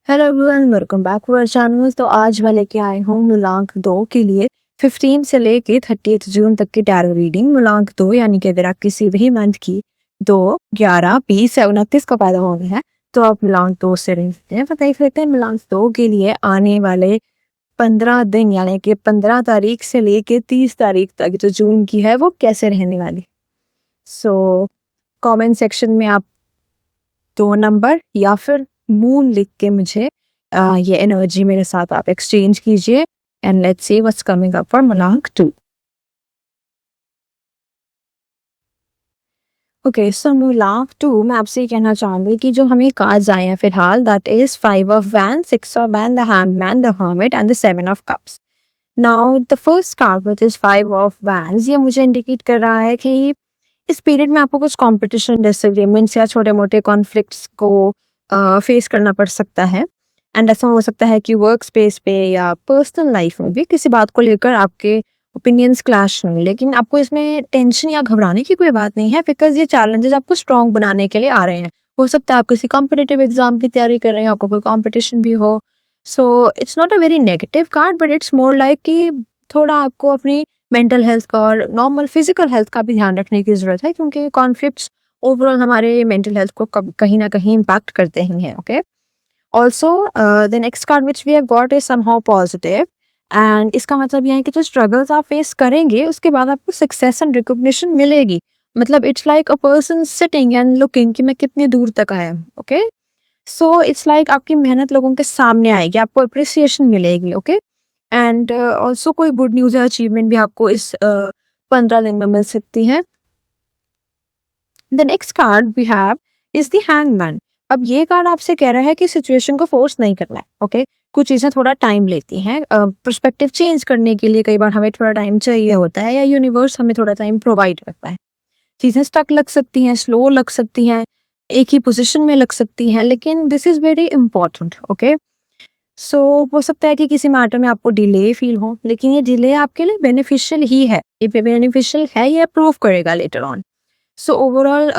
Hello everyone, welcome back to our channel. तो आज मैं लेके आई हूँ मूलांक 2 के लिए 15 से लेके 30 जून तक की टैरो रीडिंग। मूलांक 2 यानी कि अगर आप किसी भी मंथ की 2, 11, 20 या 29 को पैदा हो गए हैं तो आप मूलांक 2 से रीडिंग सकते हैं। देख लेते हैं मूलांक 2 के लिए आने वाले 15 दिन यानी कि 15 तारीख से लेके 30 तारीख तक जो जून की है वो कैसे रहने वाली। सो कमेंट सेक्शन में आप 2 नंबर या फिर मून लिख के मुझे ये एनर्जी मेरे साथ आप एक्सचेंज कीजिए and let's see what's coming up for मूलांक 2। ओके, सो मूलांक 2 मैं आपसे ये कहना चाहूंगी कि जो हमें कार्ड्स आए हैं फिलहाल, that is 5 of wand, 6 of wand, the hangman, the hermit and the 7 of cups. Now the first card which is 5 of wands, ये मुझे इंडिकेट कर रहा है कि इस पीरियड में आपको कुछ कंपटीशन, डिसएग्रीमेंट्स या छोटे मोटे कॉन्फ्लिक्ट्स को फेस करना पड़ सकता है। एंड ऐसा हो सकता है कि वर्क स्पेस पे या पर्सनल लाइफ में भी किसी बात को लेकर आपके ओपिनियंस क्लैश हों, लेकिन आपको इसमें टेंशन या घबराने की कोई बात नहीं है, बिकॉज ये चैलेंजेस आपको स्ट्रॉन्ग बनाने के लिए आ रहे हैं। हो सकता है आप किसी कॉम्पिटिटिव एग्जाम की तैयारी कर रहे हैं, आपको कोई कॉम्पिटिशन भी हो। So it's not a very negative card, but it's more like कि थोड़ा आपको अपनी मेंटल हेल्थ का और नॉर्मल फिजिकल हेल्थ का भी ध्यान रखने की जरूरत है, क्योंकि कॉन्फ्लिक्ट्स ओवरऑल हमारे मेंटल हेल्थ को कहीं ना कहीं इम्पैक्ट करते ही हैं। Okay, also the next card which we have got is somehow positive, and इसका मतलब यह है कि जो स्ट्रगल्स आप फेस करेंगे उसके बाद आपको सक्सेस एंड रिकॉग्निशन मिलेगी। मतलब it's like a person sitting and looking कि मैं कितनी दूर तक आया। ओके, सो इट्स लाइक आपकी मेहनत लोगों के सामने आएगी, आपको अप्रिसिएशन मिलेगी। ओके, एंड ऑल्सो कोई गुड न्यूज या अचीवमेंट भी आपको इस 15 दिन में मिल सकती है। The next card we have is the hangman. अब ये कार्ड आपसे कह रहा है कि सिचुएशन को फोर्स नहीं करना है। ओके, कुछ चीजें थोड़ा टाइम लेती हैं, पर्सपेक्टिव चेंज करने के लिए कई बार हमें थोड़ा टाइम चाहिए होता है, या यूनिवर्स हमें थोड़ा टाइम प्रोवाइड करता है। चीजें स्टक लग सकती हैं, स्लो लग सकती हैं, एक ही पोजीशन में लग सकती हैं, लेकिन this is very important. Okay, so हो सकता है कि किसी मैटर में आपको डिले फील हो, लेकिन ये डिले आपके लिए बेनिफिशियल ही है। ये बेनिफिशियल है, ये प्रूव करेगा later on. So overall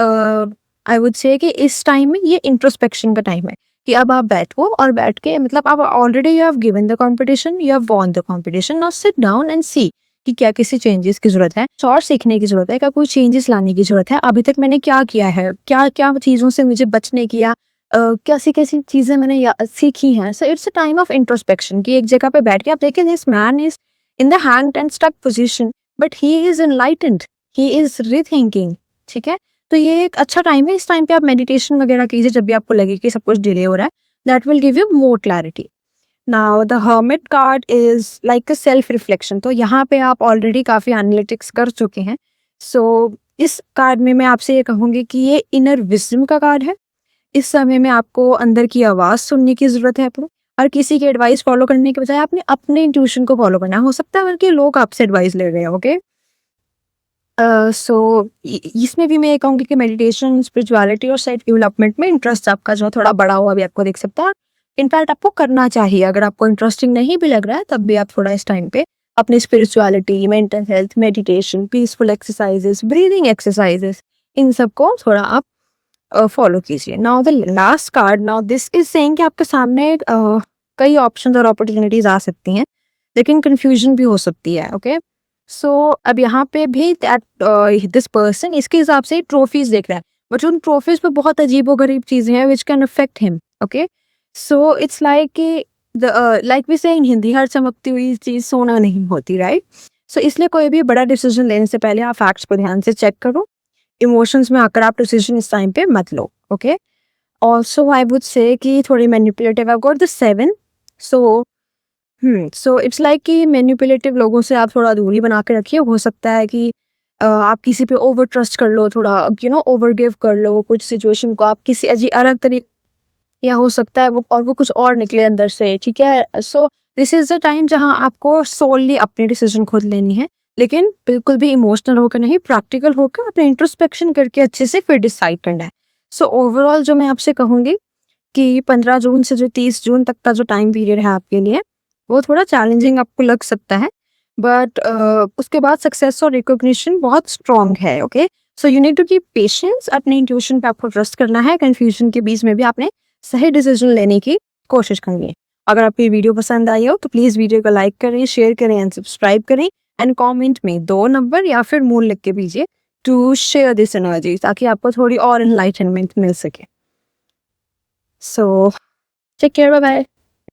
I would say कि इस टाइम में ये इंट्रोस्पेक्शन का टाइम है कि अब आप बैठो और बैठ के, मतलब आप already you have given the competition, you have won the competition, now sit down and see कि क्या किसी चेंजेस की जरूरत है, और सीखने की जरूरत है, क्या कोई चेंजेस लाने की जरूरत है, अभी तक मैंने क्या किया है, क्या क्या चीजों से मुझे बचने की, या कैसी कैसी चीजें मैंने सीखी हैं। So it's a time of introspection कि एक जगह पे बैठ के आप देखिए, this man is in the hanged and stuck position but he is enlightened, he is rethinking. ठीक है, तो ये एक अच्छा टाइम है। इस टाइम पे आप मेडिटेशन वगैरह कीजिए जब भी आपको लगे कि सब कुछ डिले हो रहा है, that will give you more clarity. Now the hermit card is like a self reflection, तो यहाँ पे आप ऑलरेडी काफी एनालिटिक्स कर चुके हैं। सो इस कार्ड में मैं आपसे ये कहूंगी कि ये इनर विजडम का कार्ड है। इस समय में आपको अंदर की आवाज सुनने की जरूरत है अपनी, और किसी की एडवाइस फॉलो करने के बजाय आपने अपने इंट्यूशन को फॉलो करना है। हो सकता है बल्कि लोग आपसे एडवाइस ले रहे हैं। ओके, सो इसमें भी मैं ये कहूँगी कि मेडिटेशन, स्पिरिचुअलिटी और सेल्फ डेवलपमेंट में इंटरेस्ट आपका जो थोड़ा बड़ा हुआ भी आपको दिख सकता है। इनफैक्ट आपको करना चाहिए, अगर आपको इंटरेस्टिंग नहीं भी लग रहा है तब भी आप थोड़ा इस टाइम पे अपनी spirituality, mental health, meditation, peaceful exercises, breathing exercises, इन सबको थोड़ा आप फॉलो कीजिए। Now the last card, now this is saying कि आपके सामने कई ऑप्शंस और अपॉर्चुनिटीज आ सकती हैं, लेकिन कंफ्यूजन भी हो सकती है। ओके, सो अब यहाँ पे भी दैट दिस पर्सन इसके हिसाब से ट्रॉफीज देख रहा है, बट उन ट्रॉफीज पे बहुत अजीबोगरीब चीजें हैं which can affect him. Okay, so it's like कि लाइक वी से इन हिंदी, हर चमकती हुई चीज सोना नहीं होती, राइट? सो इसलिए कोई भी बड़ा डिसीजन लेने से पहले आप फैक्ट्स को ध्यान से चेक करो। इमोशंस में आकर आप डिसीजन इस टाइम पे मत लो। Okay, also I would say कि थोड़ी manipulative, I got the 7। So so it's like कि मैनिपुलेटिव लोगों से आप थोड़ा दूरी बना के रखिए। हो सकता है कि आप किसी पे ओवर ट्रस्ट कर लो, थोड़ा ओवर गिव कर लो कुछ सिचुएशन को, आप किसी अलग तरीके, या हो सकता है वो कुछ और निकले अंदर से। ठीक है, so this is the time जहां आपको सोलली अपनी डिसीजन खुद लेनी है, लेकिन बिल्कुल भी इमोशनल होकर नहीं, प्रैक्टिकल होकर अपने इंट्रोस्पेक्शन करके अच्छे से फिर डिसाइड करना है। सो ओवरऑल जो मैं आपसे कहूंगी कि 15 जून से जो 30 जून तक का जो टाइम पीरियड है आपके लिए, वो थोड़ा चैलेंजिंग आपको लग सकता है, बट उसके बाद सक्सेस और रिकॉग्निशन बहुत स्ट्रांग है। Okay, so you need to keep patience, अपने इंट्यूशन पे आपको ट्रस्ट करना है, कंफ्यूजन के बीच में भी आपने सही डिसीजन लेने की कोशिश करिए। अगर आपको ये वीडियो पसंद आई हो तो प्लीज़ वीडियो को लाइक करें, शेयर करें एंड सब्सक्राइब करें एंड कमेंट में 2 नंबर या फिर मून लिख के भेजिए टू शेयर दिस एनर्जी, ताकि आपको थोड़ी और एनलाइटनमेंट मिल सके। So take care, bye bye.